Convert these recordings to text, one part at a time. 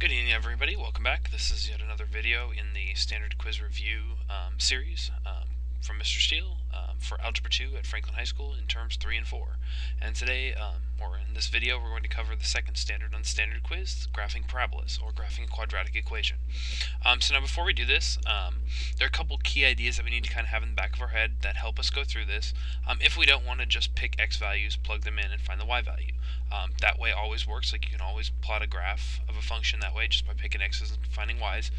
Good evening, everybody. Welcome back. This is yet another video in the standard quiz review series from Mr. Steele for Algebra 2 at Franklin High School in terms 3 and 4. And today, or in this video, we're going to cover the second standard on standard quiz, graphing parabolas, or graphing a quadratic equation. So now before we do this, there are a couple key ideas that we need to kind of have in the back of our head that help us go through this if we don't want to just pick x values, plug them in, and find the y value. That way always works. Like, you can always plot a graph of a function that way just by picking x's and finding y's.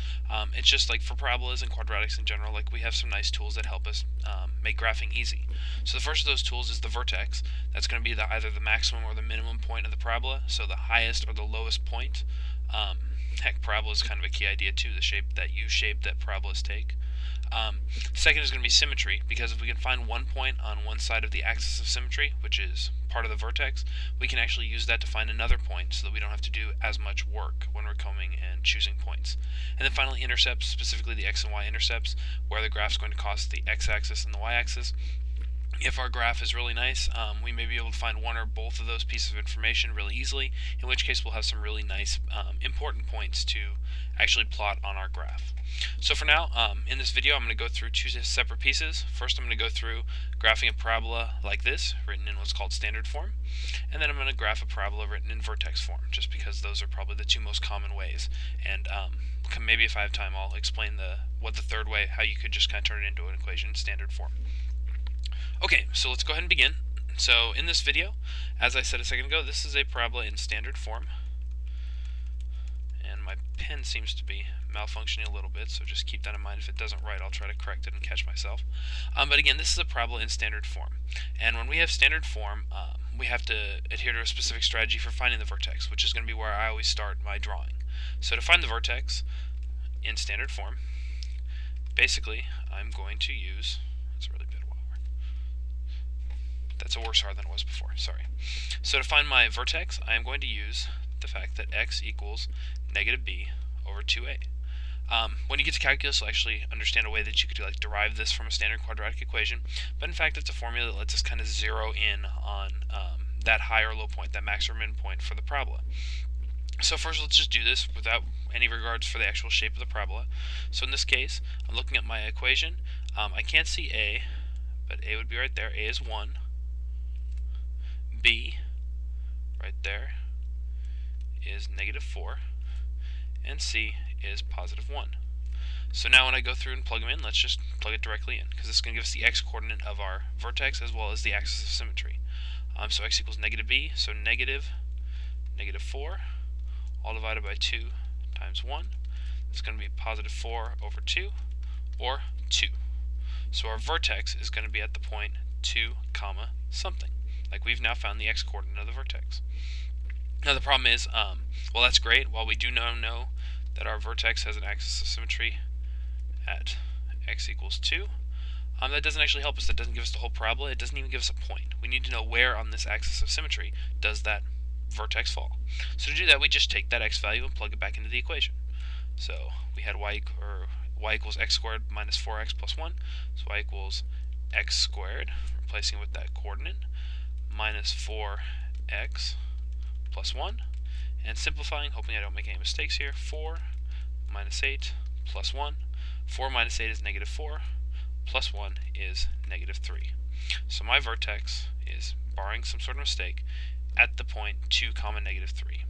It's just like for parabolas and quadratics in general, like we have some nice tools that help us make graphing easy. So the first of those tools is the vertex. That's going to be either the maximum or the minimum point of the parabola, so the highest or the lowest point. Heck, parabola is kind of a key idea too, the shape, that U-shape that parabolas take. Second is going to be symmetry, because if we can find one point on one side of the axis of symmetry, which is part of the vertex, we can actually use that to find another point so that we don't have to do as much work when we're coming and choosing points. And then finally, intercepts, specifically the x and y intercepts, where the graph's going to cross the x-axis and the y-axis. If our graph is really nice, we may be able to find one or both of those pieces of information really easily, in which case we'll have some really nice important points to actually plot on our graph. So for now, in this video, I'm going to go through two separate pieces. First, I'm going to go through graphing a parabola like this, written in what's called standard form, and then I'm going to graph a parabola written in vertex form, just because those are probably the two most common ways. And maybe if I have time, I'll explain what the third way, how you could just kind of turn it into an equation in standard form. Okay, so let's go ahead and begin. So in this video, as I said a second ago, this is a parabola in standard form. And my pen seems to be malfunctioning a little bit, so just keep that in mind. If it doesn't write, I'll try to correct it and catch myself. But again, this is a parabola in standard form. And when we have standard form, we have to adhere to a specific strategy for finding the vertex, which is going to be where I always start my drawing. So to find the vertex in standard form, basically, I'm going to use... That's a worse R than it was before, sorry. So to find my vertex, I am going to use the fact that x equals negative b over 2a. When you get to calculus, you'll actually understand a way that you could derive this from a standard quadratic equation, but in fact it's a formula that lets us kind of zero in on that high or low point, that max or min point for the parabola. So first, let's just do this without any regards for the actual shape of the parabola. So in this case, I'm looking at my equation. I can't see a, but a would be right there. A is 1. B, right there, is negative 4, and C is positive 1. So now when I go through and plug them in, let's just plug it directly in, because this is going to give us the x-coordinate of our vertex as well as the axis of symmetry. So x equals negative b, so negative 4, all divided by 2 times 1. It's going to be positive 4 over 2, or 2. So our vertex is going to be at the point 2 comma something. Like, we've now found the x-coordinate of the vertex. Now the problem is, well, that's great. While we do now know that our vertex has an axis of symmetry at x equals 2, that doesn't actually help us. That doesn't give us the whole parabola. It doesn't even give us a point. We need to know where on this axis of symmetry does that vertex fall. So to do that, we just take that x value and plug it back into the equation. So we had y equals x squared minus 4x plus 1. So y equals x squared, replacing it with that coordinate, minus 4x plus 1, and simplifying, hoping I don't make any mistakes here, 4 minus 8 plus 1. 4 minus 8 is negative 4, plus 1 is negative 3. So my vertex is, barring some sort of mistake, at the point 2 comma negative 3.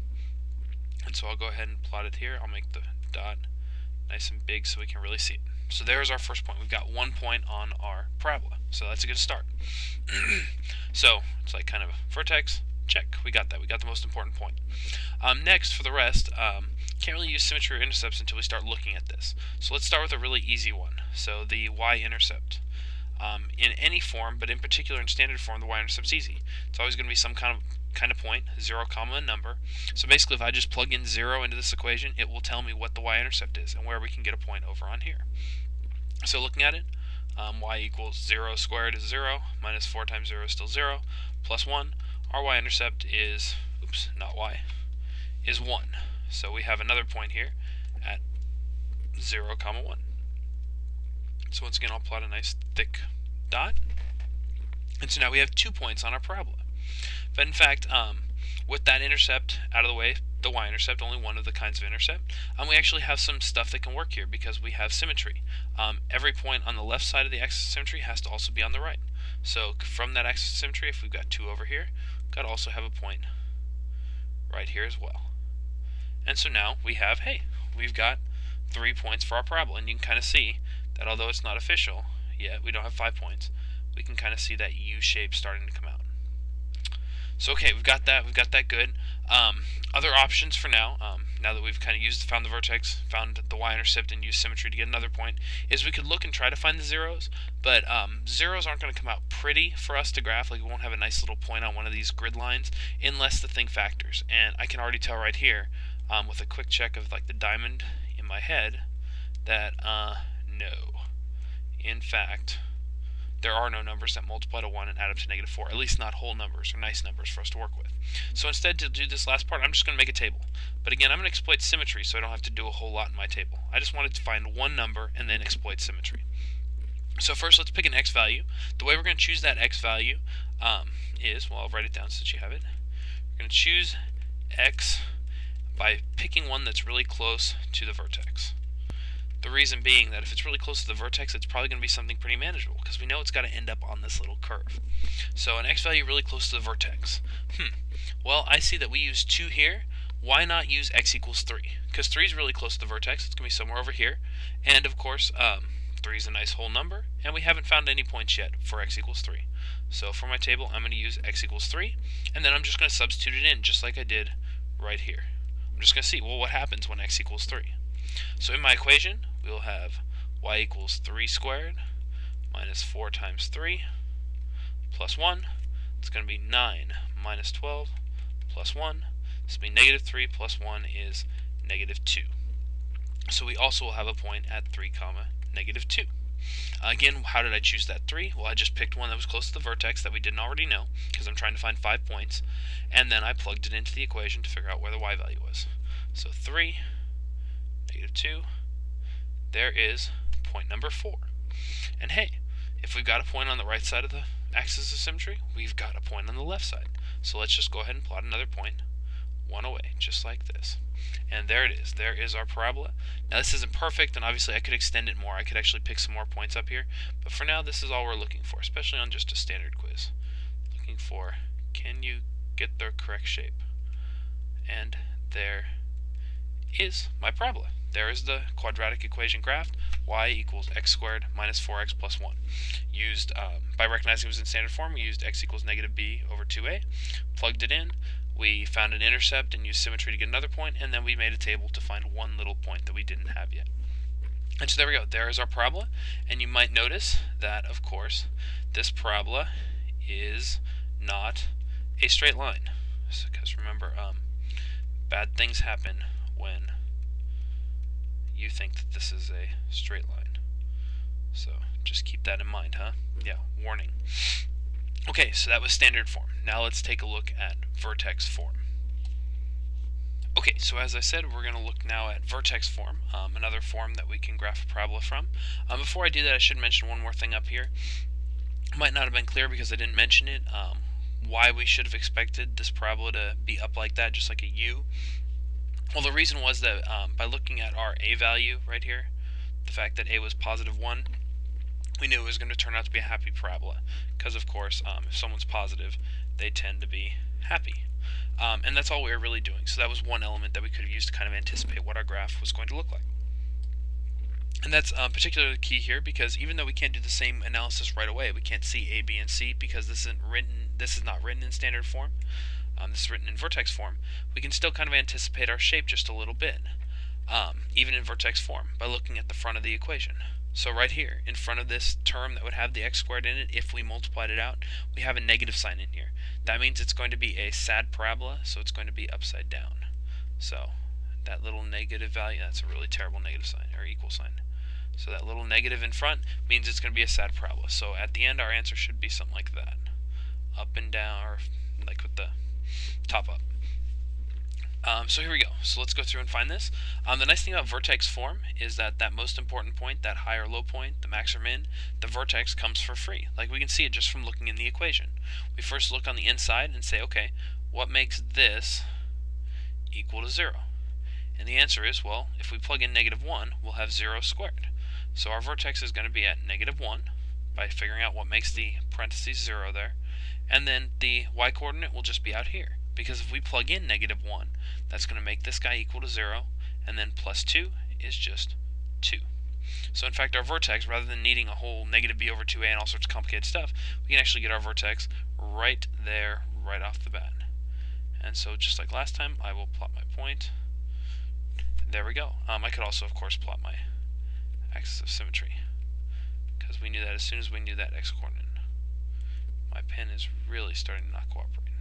And so I'll go ahead and plot it here. I'll make the dot nice and big so we can really see it. So there's our first point. We've got 1 point on our parabola. So that's a good start. So it's like kind of a vertex. Check. We got that. We got the most important point. Next, for the rest, can't really use symmetry or intercepts until we start looking at this. So let's start with a really easy one. So the Y-intercept. In any form, but in particular in standard form, the Y-intercept's easy. It's always going to be some kind of point, 0 comma a number. So basically, if I just plug in 0 into this equation, it will tell me what the Y-intercept is and where we can get a point over on here. So looking at it, y equals 0 squared is 0, minus 4 times 0 is still 0, plus 1. Our y-intercept is, oops, not y, is 1. So we have another point here at 0 comma 1. So once again, I'll plot a nice thick dot. And so now we have 2 points on our parabola. But in fact, with that intercept out of the way, the y-intercept, only one of the kinds of intercept. We actually have some stuff that can work here because we have symmetry. Every point on the left side of the axis of symmetry has to also be on the right. So from that axis of symmetry, if we've got 2 over here, we've got to also have a point right here as well. And so now we have, hey, we've got 3 points for our parabola, and you can kind of see that although it's not official yet, we don't have 5 points, we can kind of see that U shape starting to come out. So okay, we've got that good. Other options for now, now that we've kind of found the vertex, found the y-intercept, and used symmetry to get another point, is we could look and try to find the zeros, but zeros aren't going to come out pretty for us to graph. Like, we won't have a nice little point on one of these grid lines unless the thing factors. And I can already tell right here, with a quick check of like the diamond in my head, that no, in fact, there are no numbers that multiply to 1 and add up to -4, at least not whole numbers or nice numbers for us to work with. So instead, to do this last part, I'm just going to make a table. But again, I'm going to exploit symmetry, so I don't have to do a whole lot in my table. I just wanted to find one number and then exploit symmetry. So first, let's pick an x value. The way we're going to choose that x value is, well, I'll write it down so that you have it. We're going to choose x by picking one that's really close to the vertex. The reason being that if it's really close to the vertex, it's probably going to be something pretty manageable, because we know it's got to end up on this little curve. So an x value really close to the vertex. Well, I see that we use 2 here. Why not use x equals 3? Because 3 is really close to the vertex. It's going to be somewhere over here. And of course, 3 is a nice whole number, and we haven't found any points yet for x equals 3. So for my table, I'm going to use x equals 3, and then I'm just going to substitute it in, just like I did right here. I'm just going to see, well, what happens when x equals 3? So in my equation, we'll have y equals 3 squared minus 4 times 3 plus 1. It's going to be 9 minus 12 plus 1. This will be -3 plus 1 is -2. So we also will have a point at 3 comma -2. Again, how did I choose that 3? Well, I just picked one that was close to the vertex that we didn't already know, because I'm trying to find 5 points, and then I plugged it into the equation to figure out where the y value was. So 3, -2, there is point number 4. And hey, if we've got a point on the right side of the axis of symmetry, we've got a point on the left side. So let's just go ahead and plot another point 1 away, just like this. And there it is. There is our parabola. Now this isn't perfect, and obviously I could extend it more. I could actually pick some more points up here. But for now, this is all we're looking for, especially on just a standard quiz. Looking for, can you get the correct shape? And there is my parabola. There is the quadratic equation graphed. Y equals x squared minus 4x plus 1. Used, by recognizing it was in standard form, we used x equals -b over 2a, plugged it in, we found an intercept and used symmetry to get another point, and then we made a table to find one little point that we didn't have yet. And so there we go. There is our parabola, and you might notice that, of course, this parabola is not a straight line. Because remember, bad things happen when you think that this is a straight line. So just keep that in mind, huh? Yeah, warning. Okay, so that was standard form. Now let's take a look at vertex form. Okay, so as I said, we're going to look now at vertex form, another form that we can graph a parabola from. Before I do that, I should mention one more thing up here. It might not have been clear because I didn't mention it, why we should have expected this parabola to be up like that, just like a U. Well, the reason was that by looking at our a value right here, the fact that a was +1, we knew it was going to turn out to be a happy parabola. Because, of course, if someone's positive, they tend to be happy. And that's all we were really doing. So that was one element that we could have used to kind of anticipate what our graph was going to look like. And that's particularly key here because even though we can't do the same analysis right away, we can't see a, b, and c because this is not written in standard form. This is written in vertex form. We can still kind of anticipate our shape just a little bit, even in vertex form, by looking at the front of the equation. So right here, in front of this term that would have the x squared in it, if we multiplied it out, we have a negative sign in here. That means it's going to be a sad parabola, so it's going to be upside down. So that little negative value, that's a really terrible negative sign, or equal sign. So that little negative in front means it's going to be a sad parabola. So at the end, our answer should be something like that. Up and down, or like with the top up. So here we go. So let's go through and find this. The nice thing about vertex form is that most important point, that high or low point, the max or min, the vertex comes for free. Like we can see it just from looking in the equation. We first look on the inside and say, okay, what makes this equal to 0? And the answer is, well, if we plug in -1, we'll have 0 squared. So our vertex is going to be at -1 by figuring out what makes the parentheses 0 there. And then the y-coordinate will just be out here. Because if we plug in -1, that's going to make this guy equal to 0. And then plus 2 is just 2. So in fact, our vertex, rather than needing a whole -b over 2a and all sorts of complicated stuff, we can actually get our vertex right there, right off the bat. And so just like last time, I will plot my point. There we go. I could also, of course, plot my axis of symmetry, because we knew that as soon as we knew that x-coordinate. My pen is really starting to not cooperate.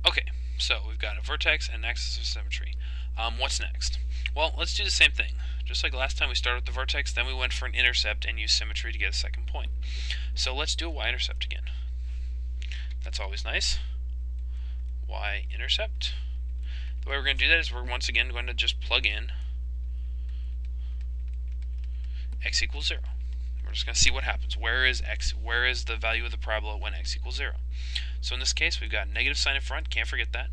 Okay, so we've got a vertex and an axis of symmetry. What's next? Well, let's do the same thing. Just like last time, we started with the vertex, then we went for an intercept and used symmetry to get a second point. So let's do a y-intercept again. That's always nice. Y-intercept. The way we're going to do that is we're once again going to just plug in x equals 0. We're just going to see what happens. Where is x? Where is the value of the parabola when x equals 0? So in this case, we've got negative sign in front. Can't forget that.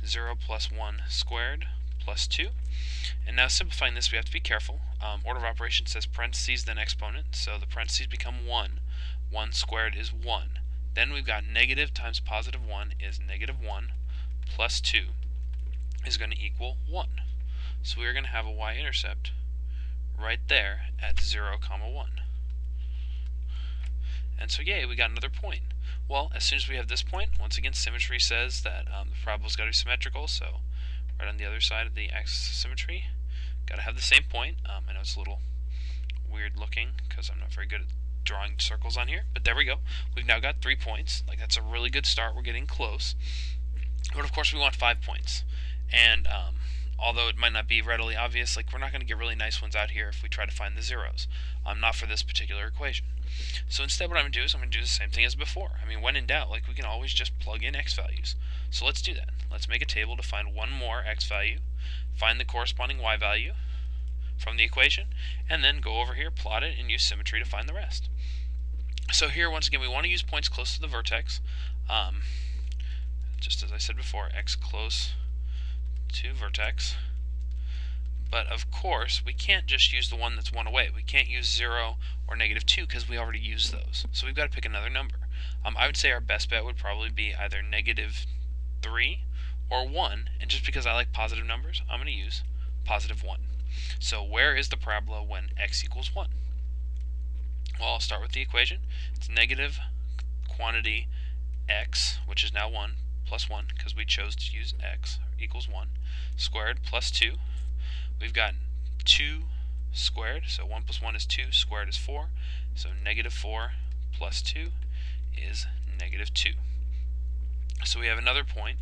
0 plus 1 squared plus 2. And now simplifying this, we have to be careful. Order of operations says parentheses, then exponent. So the parentheses become 1. 1 squared is 1. Then we've got negative times positive 1 is -1 plus 2 is going to equal 1. So we are going to have a y-intercept right there at 0, 1. And so yay, we got another point. Well, as soon as we have this point, once again, symmetry says that the parabola's got to be symmetrical, so right on the other side of the axis of symmetry, got to have the same point. I know it's a little weird looking because I'm not very good at drawing circles on here, but there we go. We've now got 3 points. Like, that's a really good start. We're getting close. But of course, we want 5 points. And although it might not be readily obvious, like, we're not going to get really nice ones out here if we try to find the zeros. Not for this particular equation. So instead, what I'm going to do is I'm going to do the same thing as before. I mean, when in doubt, like, we can always just plug in x values. So let's do that. Let's make a table to find one more x value, find the corresponding y value from the equation, and then go over here, plot it, and use symmetry to find the rest. So here, once again, we want to use points close to the vertex. Just as I said before, x close to vertex. But of course, we can't just use the one that's 1 away. We can't use 0 or -2 because we already used those. So we've got to pick another number. I would say our best bet would probably be either -3 or 1. And just because I like positive numbers, I'm going to use positive 1. So where is the parabola when x equals 1? Well, I'll start with the equation. It's negative quantity x, which is now 1, plus 1, because we chose to use x, equals 1, squared plus 2. We've got 2 squared, so 1 plus 1 is 2, squared is 4, so -4 plus 2 is -2. So we have another point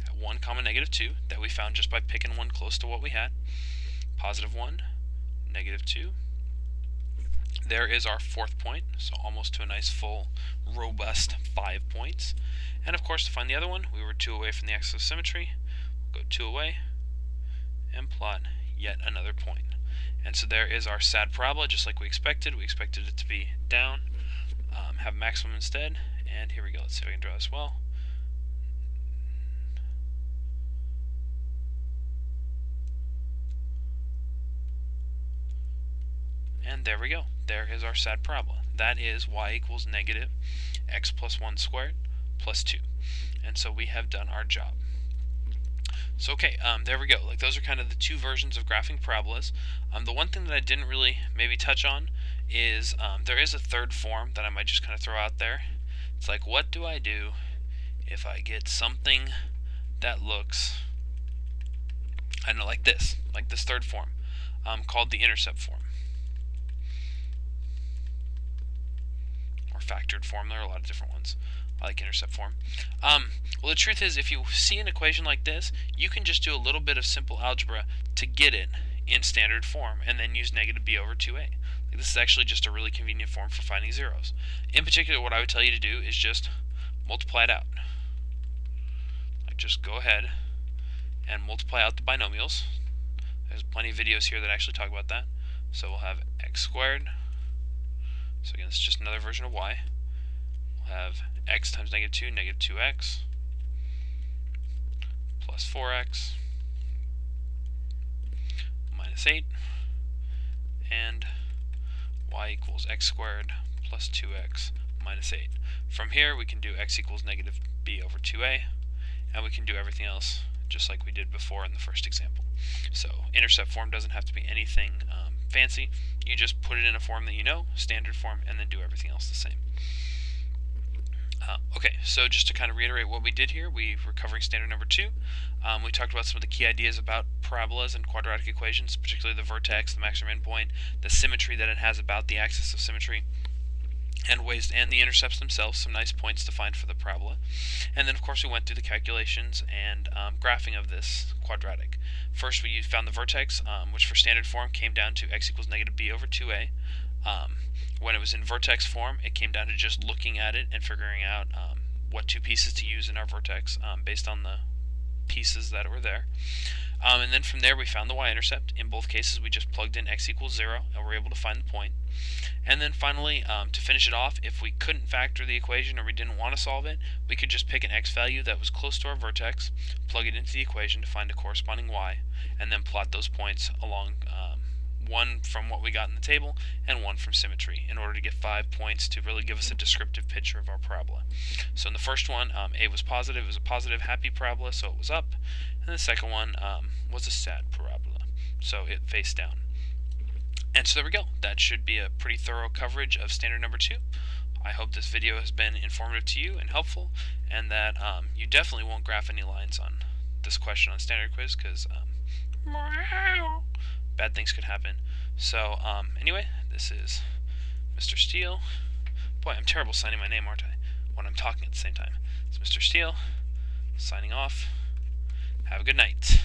at 1, -2 that we found just by picking one close to what we had. Positive 1, -2. There is our 4th point, so almost to a nice full, robust 5 points. And of course, to find the other one, we were 2 away from the axis of symmetry. We'll go 2 away and plot yet another point. And so there is our sad parabola, just like we expected. We expected it to be down, have maximum instead. And here we go. Let's see if I can draw this well. And there we go. There is our sad parabola. That is y equals negative x plus 1 squared plus 2. And so we have done our job. So okay, there we go. Like, those are kind of the two versions of graphing parabolas. The one thing that I didn't really maybe touch on is there is a third form that I might just kind of throw out there. It's like, what do I do if I get something that looks, I don't know, like this third form, called the intercept form. Or factored form. There are a lot of different ones. I like intercept form. Well, the truth is, if you see an equation like this, you can just do a little bit of simple algebra to get it in standard form, and then use -b over 2a. Like, this is actually just a really convenient form for finding zeros. In particular, what I would tell you to do is just multiply it out. Like, just go ahead and multiply out the binomials. There's plenty of videos here that actually talk about that. So we'll have x squared. So again, it's just another version of y. We'll have x times -2, -2x, plus 4x minus 8, and y equals x squared plus 2x minus 8. From here we can do x equals negative b over 2a, and we can do everything else just like we did before in the first example. So intercept form doesn't have to be anything fancy. You just put it in a form that you know, standard form, and then do everything else the same. Okay, so just to kind of reiterate what we did here, we were covering standard number 2. We talked about some of the key ideas about parabolas and quadratic equations, particularly the vertex, the maximum endpoint, the symmetry that it has about the axis of symmetry, and ways, and the intercepts themselves, some nice points to find for the parabola. And then of course we went through the calculations and graphing of this quadratic. First we found the vertex, which for standard form came down to x equals negative b over 2a. When it was in vertex form, it came down to just looking at it and figuring out what two pieces to use in our vertex based on the pieces that were there. And then from there we found the y-intercept. In both cases we just plugged in x equals 0 and were able to find the point. And then finally, to finish it off, if we couldn't factor the equation or we didn't want to solve it, we could just pick an x value that was close to our vertex, plug it into the equation to find a corresponding y, and then plot those points along one from what we got in the table and one from symmetry in order to get 5 points to really give us a descriptive picture of our parabola. So in the first one, a was positive. It was a positive, happy parabola, so it was up. And the second one was a sad parabola, so it faced down. And so there we go. That should be a pretty thorough coverage of standard number 2. I hope this video has been informative to you and helpful, and that you definitely won't graph any lines on this question on standard quiz, because bad things could happen. So anyway, this is Mr. Steele. Boy, I'm terrible signing my name, aren't I, when I'm talking at the same time. It's Mr. Steele, signing off. Have a good night.